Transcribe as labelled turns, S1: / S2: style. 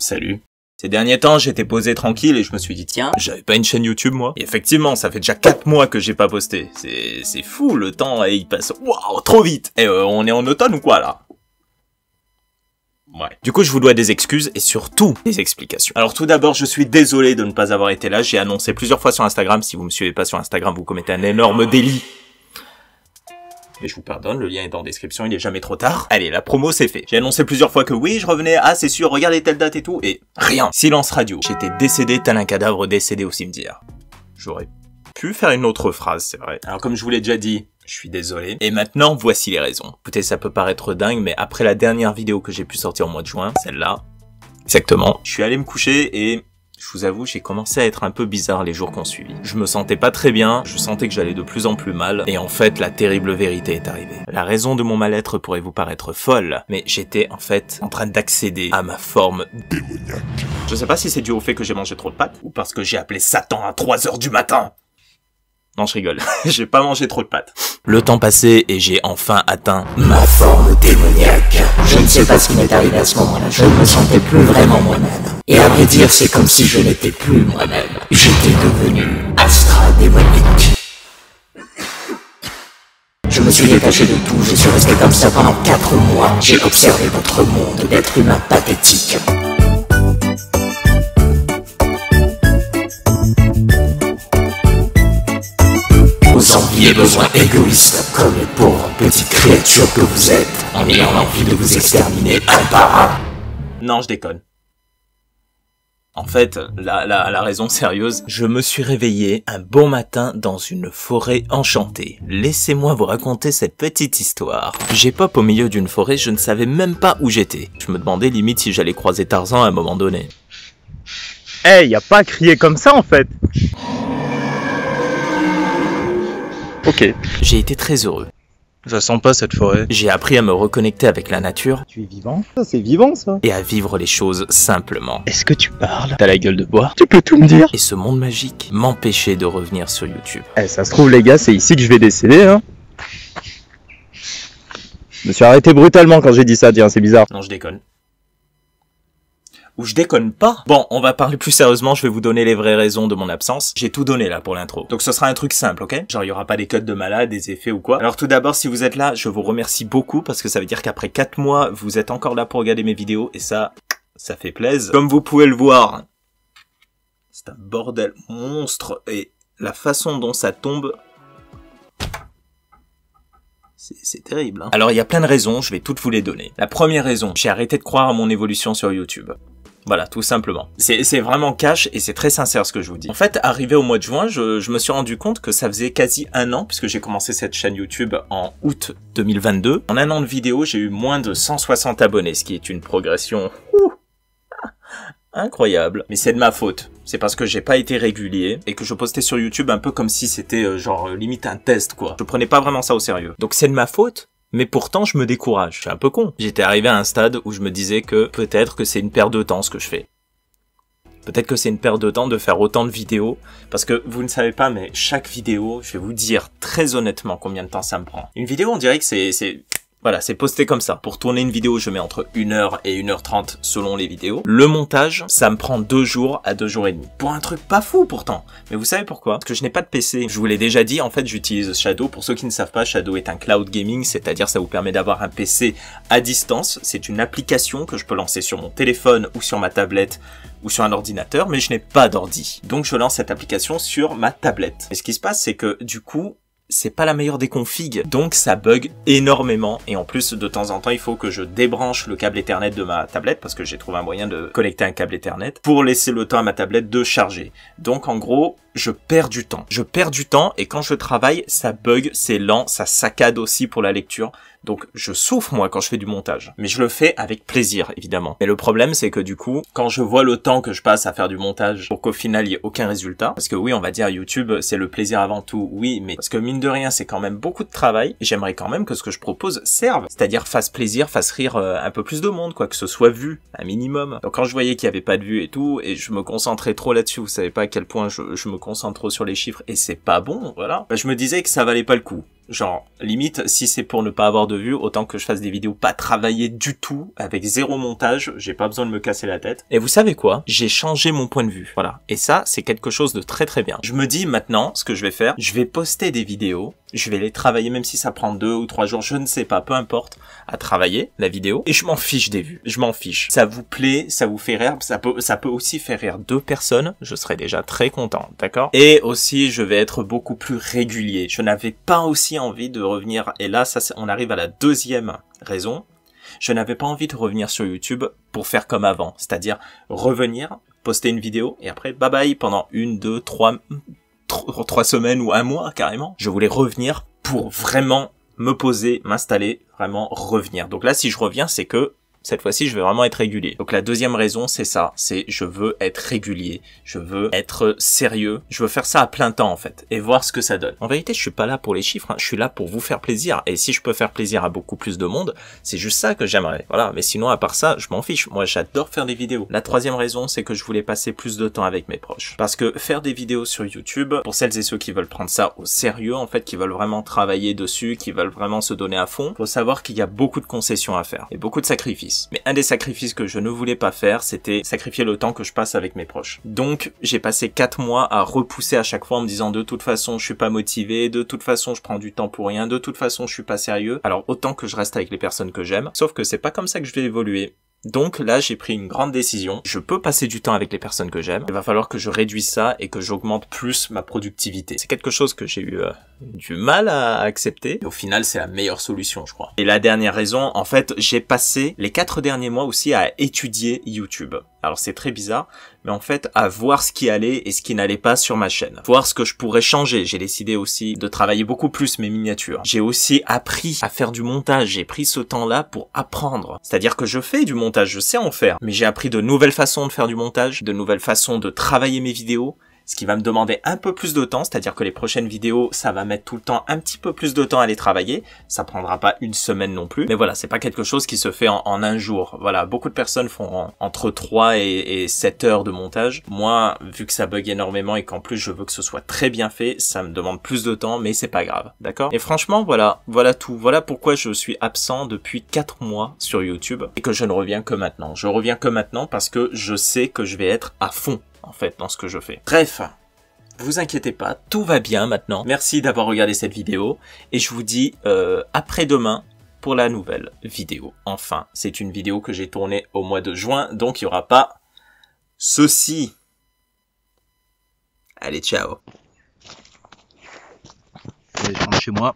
S1: Salut. Ces derniers temps, j'étais posé tranquille et je me suis dit, tiens, j'avais pas une chaîne YouTube, moi. Et effectivement, ça fait déjà 4 mois que j'ai pas posté. C'est fou, le temps, il passe, waouh, trop vite. Et on est en automne ou quoi, là? Ouais. Du coup, je vous dois des excuses et surtout des explications. Alors tout d'abord, je suis désolé de ne pas avoir été là. J'ai annoncé plusieurs fois sur Instagram. Si vous me suivez pas sur Instagram, vous commettez un énorme délit. Mais je vous pardonne, le lien est en description, il est jamais trop tard. Allez, la promo c'est fait. J'ai annoncé plusieurs fois que oui, je revenais, ah c'est sûr, regardez telle date et tout, et rien. Silence radio. J'étais décédé tel un cadavre décédé au cimetière. J'aurais pu faire une autre phrase, c'est vrai. Alors comme je vous l'ai déjà dit, je suis désolé. Et maintenant, voici les raisons. Écoutez, ça peut paraître dingue, mais après la dernière vidéo que j'ai pu sortir au mois de juin, celle-là, exactement, je suis allé me coucher et... je vous avoue, j'ai commencé à être un peu bizarre les jours qu'on suivit. Je me sentais pas très bien, je sentais que j'allais de plus en plus mal, et en fait, la terrible vérité est arrivée. La raison de mon mal-être pourrait vous paraître folle, mais j'étais en fait en train d'accéder à ma forme démoniaque. Je sais pas si c'est dû au fait que j'ai mangé trop de pâtes, ou parce que j'ai appelé Satan à 3 h du matin. Non, je rigole. J'ai pas mangé trop de pâtes. Le temps passait et j'ai enfin atteint ma forme démoniaque.
S2: Je ne sais pas ce qui m'est arrivé à ce moment-là. Je ne me sentais plus vraiment moi-même. Et à vrai dire, c'est comme si je n'étais plus moi-même. J'étais devenu Astra démonique. Je me suis détaché de tout. Je suis resté comme ça pendant 4 mois. J'ai observé votre monde d'êtres humains pathétiques. Aux envies et besoins égoïstes, comme les pauvres petites créatures que vous êtes, en ayant envie de vous exterminer un par un.
S1: Non, je déconne. En fait, la raison sérieuse, je me suis réveillé un bon matin dans une forêt enchantée. Laissez-moi vous raconter cette petite histoire. J'ai pop au milieu d'une forêt, je ne savais même pas où j'étais. Je me demandais limite si j'allais croiser Tarzan à un moment donné.
S3: Hey, y a pas à crier comme ça en fait. Ok.
S1: J'ai été très heureux.
S3: Ça sent pas cette forêt.
S1: J'ai appris à me reconnecter avec la nature.
S3: Tu es vivant? Ça c'est vivant ça.
S1: Et à vivre les choses simplement.
S3: Est-ce que tu parles? T'as la gueule de bois? Tu peux tout me dire?
S1: Et ce monde magique m'empêchait de revenir sur YouTube.
S3: Eh, ça se trouve les gars, c'est ici que je vais décéder hein. Je me suis arrêté brutalement quand j'ai dit ça, tiens, c'est bizarre.
S1: Non, je déconne. Ou je déconne pas. Bon, on va parler plus sérieusement, je vais vous donner les vraies raisons de mon absence. J'ai tout donné là pour l'intro. Donc ce sera un truc simple, ok? Genre il y aura pas des codes de malade, des effets ou quoi. Alors tout d'abord, si vous êtes là, je vous remercie beaucoup parce que ça veut dire qu'après 4 mois, vous êtes encore là pour regarder mes vidéos et ça fait plaisir. Comme vous pouvez le voir, c'est un bordel monstre et la façon dont ça tombe... c'est terrible, hein. Alors il y a plein de raisons, je vais toutes vous les donner. La première raison, j'ai arrêté de croire à mon évolution sur YouTube. Voilà, tout simplement. C'est vraiment cash et c'est très sincère ce que je vous dis. En fait, arrivé au mois de juin, je me suis rendu compte que ça faisait quasi 1 an, puisque j'ai commencé cette chaîne YouTube en août 2022. En 1 an de vidéo, j'ai eu moins de 160 abonnés, ce qui est une progression incroyable. Mais c'est de ma faute. C'est parce que j'ai pas été régulier et que je postais sur YouTube un peu comme si c'était genre limite un test quoi. Je prenais pas vraiment ça au sérieux. Donc c'est de ma faute. Mais pourtant, je me décourage. Je suis un peu con. J'étais arrivé à un stade où je me disais que peut-être que c'est une perte de temps ce que je fais. Peut-être que c'est une perte de temps de faire autant de vidéos. Parce que vous ne savez pas, mais chaque vidéo, je vais vous dire très honnêtement combien de temps ça me prend. Une vidéo, on dirait que voilà, c'est posté comme ça. Pour tourner une vidéo, je mets entre 1 h et 1 h 30 selon les vidéos. Le montage, ça me prend 2 jours à 2 jours et demi. Pour un truc pas fou pourtant. Mais vous savez pourquoi? Parce que je n'ai pas de PC. Je vous l'ai déjà dit, en fait, j'utilise Shadow. Pour ceux qui ne savent pas, Shadow est un cloud gaming, c'est-à-dire ça vous permet d'avoir un PC à distance. C'est une application que je peux lancer sur mon téléphone ou sur ma tablette ou sur un ordinateur, mais je n'ai pas d'ordi. Donc je lance cette application sur ma tablette. Et ce qui se passe, c'est que du coup, c'est pas la meilleure des configs, donc ça bug énormément, et en plus de temps en temps il faut que je débranche le câble Ethernet de ma tablette, parce que j'ai trouvé un moyen de connecter un câble Ethernet, pour laisser le temps à ma tablette de charger. Donc en gros, je perds du temps. Je perds du temps, et quand je travaille, ça bug, c'est lent, ça saccade aussi pour la lecture, donc je souffre moi quand je fais du montage. Mais je le fais avec plaisir, évidemment. Mais le problème c'est que du coup, quand je vois le temps que je passe à faire du montage, pour qu'au final il n'y ait aucun résultat, parce que oui on va dire YouTube c'est le plaisir avant tout, oui, mais parce que mine de rien c'est quand même beaucoup de travail, et j'aimerais quand même que ce que je propose serve, c'est-à-dire fasse plaisir, fasse rire un peu plus de monde, quoi, que ce soit vu, un minimum. Donc quand je voyais qu'il n'y avait pas de vues et tout, et je me concentrais trop là-dessus, vous savez pas à quel point je me concentre trop sur les chiffres, et c'est pas bon, voilà, bah, je me disais que ça valait pas le coup. Genre, limite, si c'est pour ne pas avoir de vues, autant que je fasse des vidéos pas travaillées du tout, avec zéro montage, j'ai pas besoin de me casser la tête. Et vous savez quoi? J'ai changé mon point de vue. Voilà. Et ça, c'est quelque chose de très très bien. Je me dis maintenant, ce que je vais faire, je vais poster des vidéos, je vais les travailler, même si ça prend 2 ou 3 jours, je ne sais pas, peu importe, à travailler la vidéo, et je m'en fiche des vues. Je m'en fiche. Ça vous plaît, ça vous fait rire, ça peut aussi faire rire 2 personnes, je serai déjà très content, d'accord? Et aussi, je vais être beaucoup plus régulier. Je n'avais pas aussi envie de revenir, et là, ça, on arrive à la deuxième raison. Je n'avais pas envie de revenir sur YouTube pour faire comme avant, c'est-à-dire revenir, poster une vidéo, et après, bye bye, pendant 1, 2, 3 semaines ou 1 mois, carrément. Je voulais revenir pour vraiment me poser, m'installer, vraiment revenir. Donc là, si je reviens, c'est que cette fois-ci, je vais vraiment être régulier. Donc la deuxième raison, c'est ça. C'est je veux être régulier. Je veux être sérieux. Je veux faire ça à plein temps, en fait. Et voir ce que ça donne. En vérité, je suis pas là pour les chiffres. Hein. Je suis là pour vous faire plaisir. Et si je peux faire plaisir à beaucoup plus de monde, c'est juste ça que j'aimerais. Voilà. Mais sinon, à part ça, je m'en fiche. Moi, j'adore faire des vidéos. La troisième raison, c'est que je voulais passer plus de temps avec mes proches. Parce que faire des vidéos sur YouTube, pour celles et ceux qui veulent prendre ça au sérieux, en fait, qui veulent vraiment travailler dessus, qui veulent vraiment se donner à fond, faut savoir qu'il y a beaucoup de concessions à faire. Et beaucoup de sacrifices. Mais un des sacrifices que je ne voulais pas faire, c'était sacrifier le temps que je passe avec mes proches. Donc, j'ai passé 4 mois à repousser à chaque fois en me disant de toute façon, je suis pas motivé, de toute façon, je prends du temps pour rien, de toute façon, je suis pas sérieux. Alors, autant que je reste avec les personnes que j'aime. Sauf que c'est pas comme ça que je vais évoluer. Donc là, j'ai pris une grande décision. Je peux passer du temps avec les personnes que j'aime. Il va falloir que je réduise ça et que j'augmente plus ma productivité. C'est quelque chose que j'ai eu du mal à accepter. Et au final, c'est la meilleure solution, je crois. Et la dernière raison, en fait, j'ai passé les 4 derniers mois aussi à étudier YouTube. Alors c'est très bizarre, mais en fait, à voir ce qui allait et ce qui n'allait pas sur ma chaîne. Voir ce que je pourrais changer. J'ai décidé aussi de travailler beaucoup plus mes miniatures. J'ai aussi appris à faire du montage. J'ai pris ce temps-là pour apprendre. C'est-à-dire que je fais du montage, je sais en faire. Mais j'ai appris de nouvelles façons de faire du montage, de nouvelles façons de travailler mes vidéos. Ce qui va me demander un peu plus de temps, c'est-à-dire que les prochaines vidéos, ça va mettre tout le temps un petit peu plus de temps à les travailler. Ça prendra pas 1 semaine non plus. Mais voilà, c'est pas quelque chose qui se fait en 1 jour. Voilà, beaucoup de personnes font entre 3 et 7 heures de montage. Moi, vu que ça bug énormément et qu'en plus je veux que ce soit très bien fait, ça me demande plus de temps, mais c'est pas grave, d'accord? Et franchement, voilà tout. Voilà pourquoi je suis absent depuis 4 mois sur YouTube et que je ne reviens que maintenant. Je reviens que maintenant parce que je sais que je vais être à fond en fait dans ce que je fais. Bref, vous inquiétez pas, tout va bien maintenant. Merci d'avoir regardé cette vidéo et je vous dis après-demain pour la nouvelle vidéo. Enfin, c'est une vidéo que j'ai tournée au mois de juin, donc il n'y aura pas ceci. Allez, ciao.
S4: Je rentre chez moi.